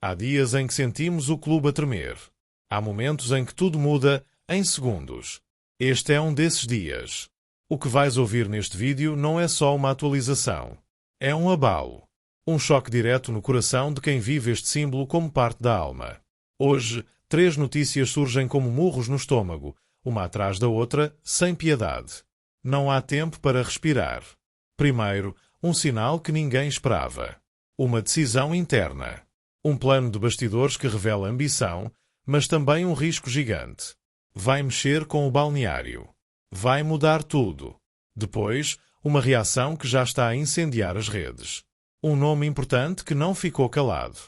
Há dias em que sentimos o clube a tremer. Há momentos em que tudo muda em segundos. Este é um desses dias. O que vais ouvir neste vídeo não é só uma atualização. É um abalo. Um choque direto no coração de quem vive este símbolo como parte da alma. Hoje, 3 notícias surgem como murros no estômago, uma atrás da outra, sem piedade. Não há tempo para respirar. Primeiro, um sinal que ninguém esperava. Uma decisão interna. Um plano de bastidores que revela ambição, mas também um risco gigante. Vai mexer com o balneário. Vai mudar tudo. Depois, uma reação que já está a incendiar as redes. Um nome importante que não ficou calado.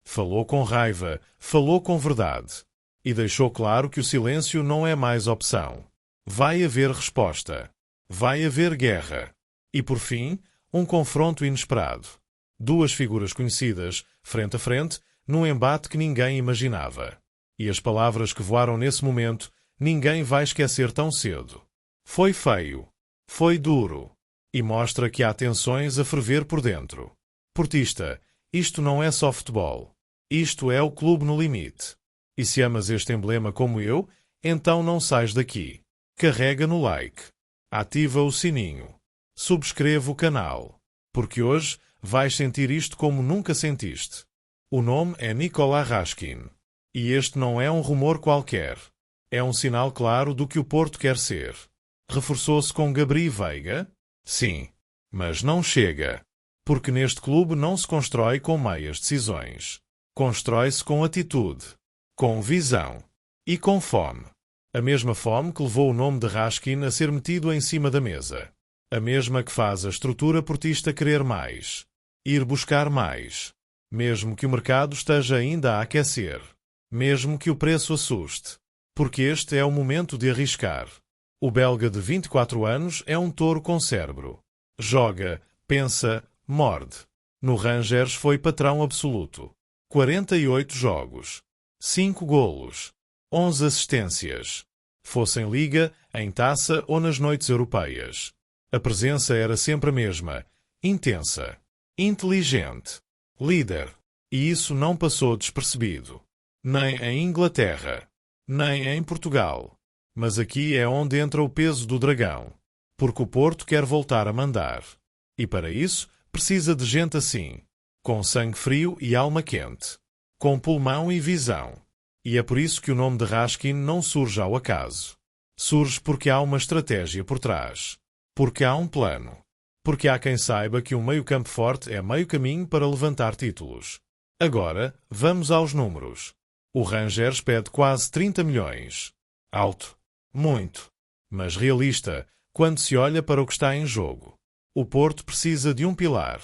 Falou com raiva, falou com verdade. E deixou claro que o silêncio não é mais opção. Vai haver resposta. Vai haver guerra. E por fim, um confronto inesperado. 2 figuras conhecidas, frente a frente, num embate que ninguém imaginava. E as palavras que voaram nesse momento, ninguém vai esquecer tão cedo. Foi feio. Foi duro. E mostra que há tensões a ferver por dentro. Portista, isto não é só futebol. Isto é o clube no limite. E se amas este emblema como eu, então não sais daqui. Carrega no like. Ativa o sininho. Subscreve o canal. Porque hoje vais sentir isto como nunca sentiste. O nome é Nikola Raskin. E este não é um rumor qualquer. É um sinal claro do que o Porto quer ser. Reforçou-se com Gabri Veiga? Sim. Mas não chega. Porque neste clube não se constrói com meias decisões. Constrói-se com atitude, com visão e com fome. A mesma fome que levou o nome de Raskin a ser metido em cima da mesa. A mesma que faz a estrutura portista querer mais. Ir buscar mais. Mesmo que o mercado esteja ainda a aquecer. Mesmo que o preço assuste. Porque este é o momento de arriscar. O belga de 24 anos é um touro com cérebro. Joga, pensa, morde. No Rangers foi patrão absoluto. 48 jogos. 5 golos. 11 assistências. Fosse em Liga, em Taça ou nas noites europeias. A presença era sempre a mesma. Intensa. Inteligente. Líder. E isso não passou despercebido. Nem em Inglaterra. Nem em Portugal. Mas aqui é onde entra o peso do dragão. Porque o Porto quer voltar a mandar. E para isso, precisa de gente assim. Com sangue frio e alma quente. Com pulmão e visão. E é por isso que o nome de Raskin não surge ao acaso. Surge porque há uma estratégia por trás. Porque há um plano. Porque há quem saiba que um meio-campo forte é meio caminho para levantar títulos. Agora, vamos aos números. O Rangers pede quase 30 milhões. Alto. Muito. Mas realista, quando se olha para o que está em jogo. O Porto precisa de um pilar.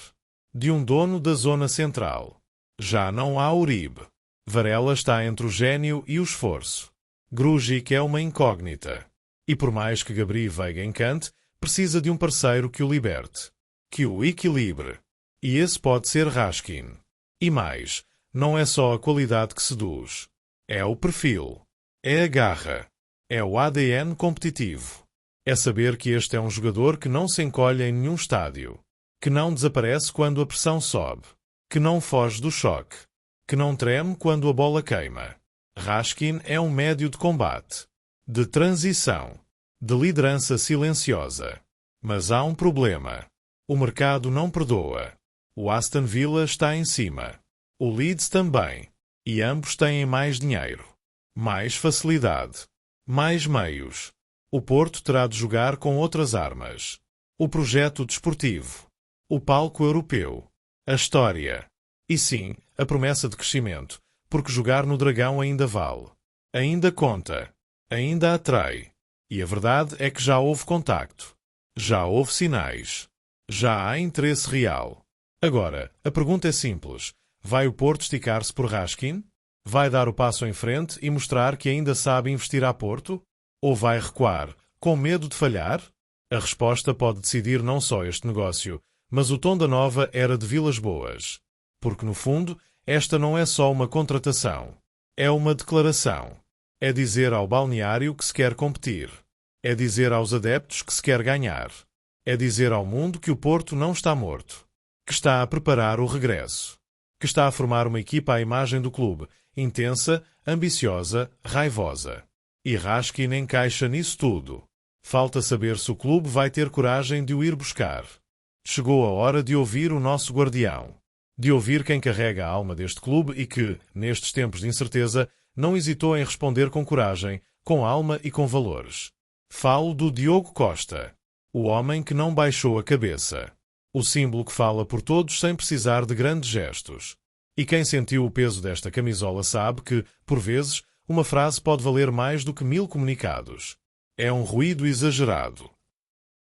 De um dono da zona central. Já não há Uribe. Varela está entre o gênio e o esforço. Grujic é uma incógnita. E por mais que Gabri Veiga encante, precisa de um parceiro que o liberte. Que o equilibre. E esse pode ser Raskin. E mais, não é só a qualidade que seduz. É o perfil. É a garra. É o ADN competitivo. É saber que este é um jogador que não se encolhe em nenhum estádio. Que não desaparece quando a pressão sobe. Que não foge do choque. Que não treme quando a bola queima. Raskin é um médio de combate. De transição. De liderança silenciosa. Mas há um problema. O mercado não perdoa. O Aston Villa está em cima. O Leeds também. E ambos têm mais dinheiro. Mais facilidade. Mais meios. O Porto terá de jogar com outras armas. O projeto desportivo. O palco europeu. A história. E sim, a promessa de crescimento, porque jogar no Dragão ainda vale. Ainda conta. Ainda atrai. E a verdade é que já houve contacto. Já houve sinais. Já há interesse real. Agora, a pergunta é simples. Vai o Porto esticar-se por Raskin? Vai dar o passo em frente e mostrar que ainda sabe investir a Porto? Ou vai recuar, com medo de falhar? A resposta pode decidir não só este negócio, mas o tom da nova era de Vilas Boas. Porque, no fundo, esta não é só uma contratação. É uma declaração. É dizer ao balneário que se quer competir. É dizer aos adeptos que se quer ganhar. É dizer ao mundo que o Porto não está morto. Que está a preparar o regresso. que está a formar uma equipa à imagem do clube, intensa, ambiciosa, raivosa. E Raskin encaixa nisso tudo. Falta saber se o clube vai ter coragem de o ir buscar. Chegou a hora de ouvir o nosso guardião. De ouvir quem carrega a alma deste clube e que, nestes tempos de incerteza, não hesitou em responder com coragem, com alma e com valores. Falo do Diogo Costa, o homem que não baixou a cabeça. O símbolo que fala por todos sem precisar de grandes gestos. E quem sentiu o peso desta camisola sabe que, por vezes, uma frase pode valer mais do que 1000 comunicados. É um ruído exagerado.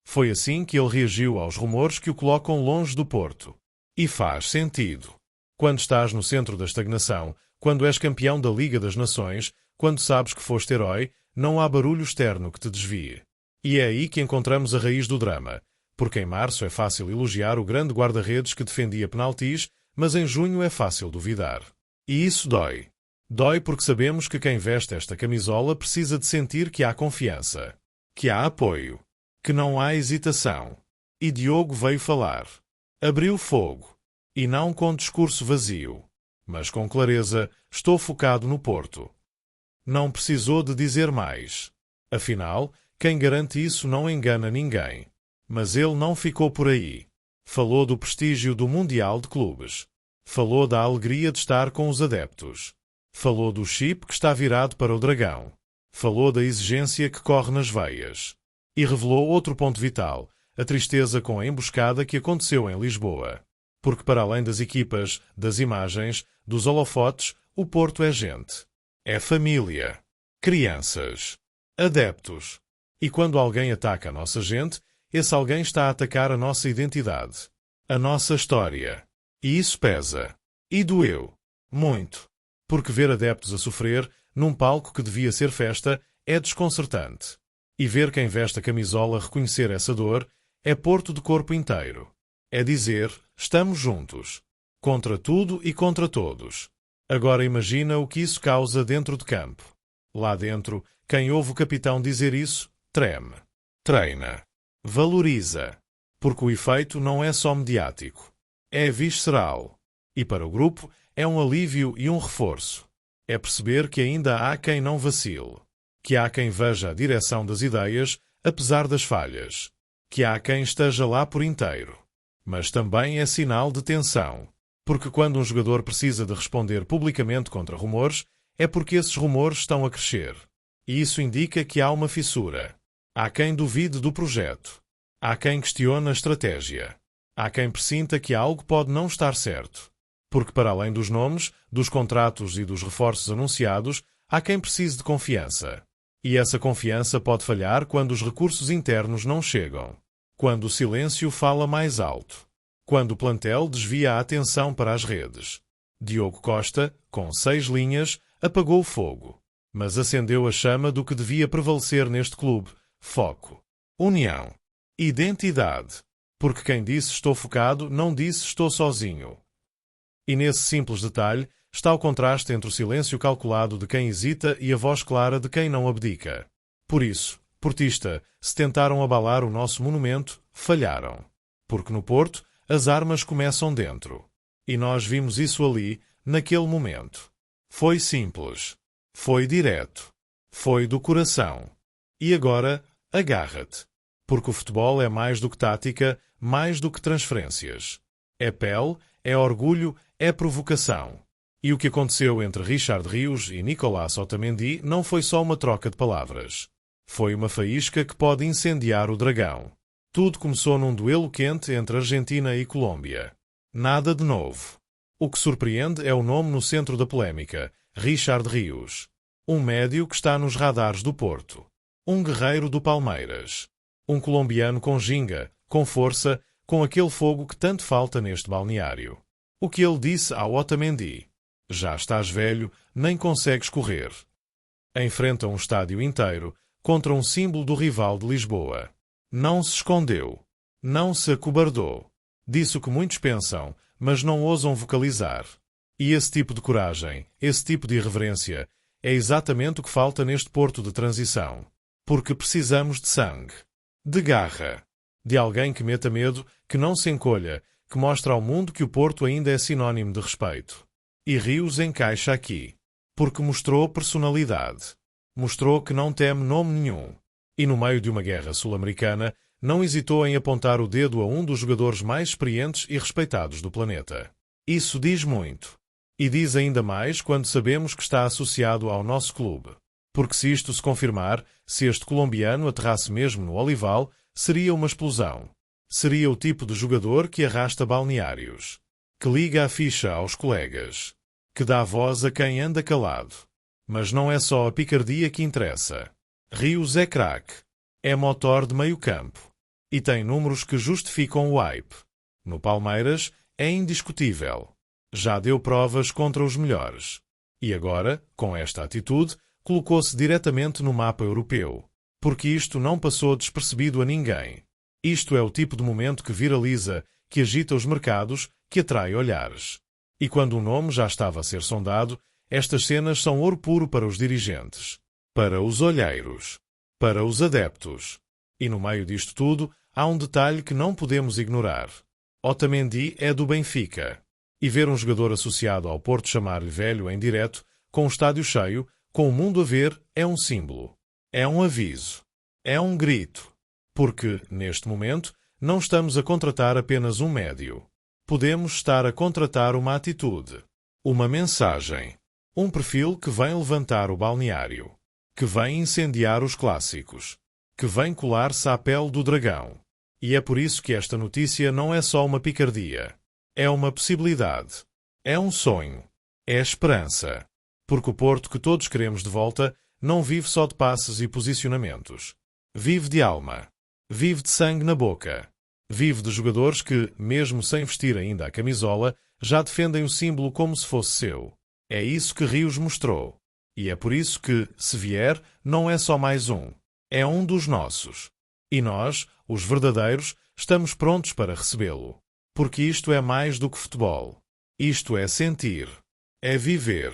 Foi assim que ele reagiu aos rumores que o colocam longe do Porto. E faz sentido. Quando estás no centro da estagnação, quando és campeão da Liga das Nações, quando sabes que foste herói, não há barulho externo que te desvie. E é aí que encontramos a raiz do drama. Porque em março é fácil elogiar o grande guarda-redes que defendia penaltis, mas em junho é fácil duvidar. E isso dói. Dói porque sabemos que quem veste esta camisola precisa de sentir que há confiança, que há apoio, que não há hesitação. E Diogo veio falar. Abriu fogo. E não com discurso vazio, mas com clareza: estou focado no Porto. Não precisou de dizer mais. Afinal, quem garante isso não engana ninguém. Mas ele não ficou por aí. Falou do prestígio do Mundial de Clubes. Falou da alegria de estar com os adeptos. Falou do chip que está virado para o Dragão. Falou da exigência que corre nas veias. E revelou outro ponto vital, a tristeza com a emboscada que aconteceu em Lisboa. Porque para além das equipas, das imagens, dos holofotes, o Porto é gente. É família. Crianças. Adeptos. E quando alguém ataca a nossa gente, esse alguém está a atacar a nossa identidade. A nossa história. E isso pesa. E doeu. Muito. Porque ver adeptos a sofrer, num palco que devia ser festa, é desconcertante. E ver quem veste a camisola reconhecer essa dor, é Porto de corpo inteiro. É dizer, estamos juntos. Contra tudo e contra todos. Agora imagina o que isso causa dentro de campo. Lá dentro, quem ouve o capitão dizer isso, treme. Treina. Valoriza. Porque o efeito não é só mediático. É visceral. E para o grupo, é um alívio e um reforço. É perceber que ainda há quem não vacile. Que há quem veja a direção das ideias, apesar das falhas. Que há quem esteja lá por inteiro. Mas também é sinal de tensão. Porque quando um jogador precisa de responder publicamente contra rumores, é porque esses rumores estão a crescer. E isso indica que há uma fissura. Há quem duvide do projeto. Há quem questione a estratégia. Há quem pressinta que algo pode não estar certo. Porque para além dos nomes, dos contratos e dos reforços anunciados, há quem precise de confiança. E essa confiança pode falhar quando os recursos internos não chegam. Quando o silêncio fala mais alto. Quando o plantel desvia a atenção para as redes. Diogo Costa, com 6 linhas, apagou o fogo. Mas acendeu a chama do que devia prevalecer neste clube. Foco. União. Identidade. Porque quem disse estou focado não disse estou sozinho. E nesse simples detalhe está o contraste entre o silêncio calculado de quem hesita e a voz clara de quem não abdica. Por isso, portista, se tentaram abalar o nosso monumento, falharam. Porque no Porto, as armas começam dentro. E nós vimos isso ali, naquele momento. Foi simples. Foi direto. Foi do coração. E agora, agarra-te. Porque o futebol é mais do que tática, mais do que transferências. É pele, é orgulho, é provocação. E o que aconteceu entre Richard Rios e Nicolás Otamendi não foi só uma troca de palavras. Foi uma faísca que pode incendiar o Dragão. Tudo começou num duelo quente entre Argentina e Colômbia. Nada de novo. O que surpreende é o nome no centro da polémica, Richard Rios. Um médio que está nos radares do Porto. Um guerreiro do Palmeiras. Um colombiano com ginga, com força, com aquele fogo que tanto falta neste balneário. O que ele disse ao Otamendi? Já estás velho, nem consegues correr. Enfrenta um estádio inteiro contra um símbolo do rival de Lisboa. Não se escondeu. Não se acobardou. Disse o que muitos pensam, mas não ousam vocalizar. E esse tipo de coragem, esse tipo de irreverência, é exatamente o que falta neste Porto de transição. Porque precisamos de sangue. De garra. De alguém que meta medo, que não se encolha, que mostra ao mundo que o Porto ainda é sinónimo de respeito. E Rios encaixa aqui, porque mostrou personalidade. Mostrou que não teme nome nenhum. E no meio de uma guerra sul-americana, não hesitou em apontar o dedo a um dos jogadores mais experientes e respeitados do planeta. Isso diz muito. E diz ainda mais quando sabemos que está associado ao nosso clube. Porque se isto se confirmar, se este colombiano aterrasse mesmo no Olival, seria uma explosão. Seria o tipo de jogador que arrasta balneários, que liga a ficha aos colegas, que dá voz a quem anda calado. Mas não é só a picardia que interessa. Rios é craque, é motor de meio-campo e tem números que justificam o hype. No Palmeiras é indiscutível. Já deu provas contra os melhores. E agora, com esta atitude, colocou-se diretamente no mapa europeu. Porque isto não passou despercebido a ninguém. Isto é o tipo de momento que viraliza, que agita os mercados, que atrai olhares. E quando o nome já estava a ser sondado, estas cenas são ouro puro para os dirigentes, para os olheiros, para os adeptos. E no meio disto tudo, há um detalhe que não podemos ignorar. Otamendi é do Benfica. E ver um jogador associado ao Porto chamar-lhe velho em direto, com o estádio cheio, com o mundo a ver, é um símbolo. É um aviso. É um grito. Porque, neste momento, não estamos a contratar apenas um médio. Podemos estar a contratar uma atitude, uma mensagem, um perfil que vem levantar o balneário, que vem incendiar os clássicos, que vem colar-se à pele do dragão. E é por isso que esta notícia não é só uma picardia. É uma possibilidade. É um sonho. É esperança. Porque o Porto que todos queremos de volta não vive só de passes e posicionamentos. Vive de alma. Vive de sangue na boca. Vive de jogadores que, mesmo sem vestir ainda a camisola, já defendem o símbolo como se fosse seu. É isso que Rios mostrou. E é por isso que, se vier, não é só mais um. É um dos nossos. E nós, os verdadeiros, estamos prontos para recebê-lo. Porque isto é mais do que futebol. Isto é sentir. É viver.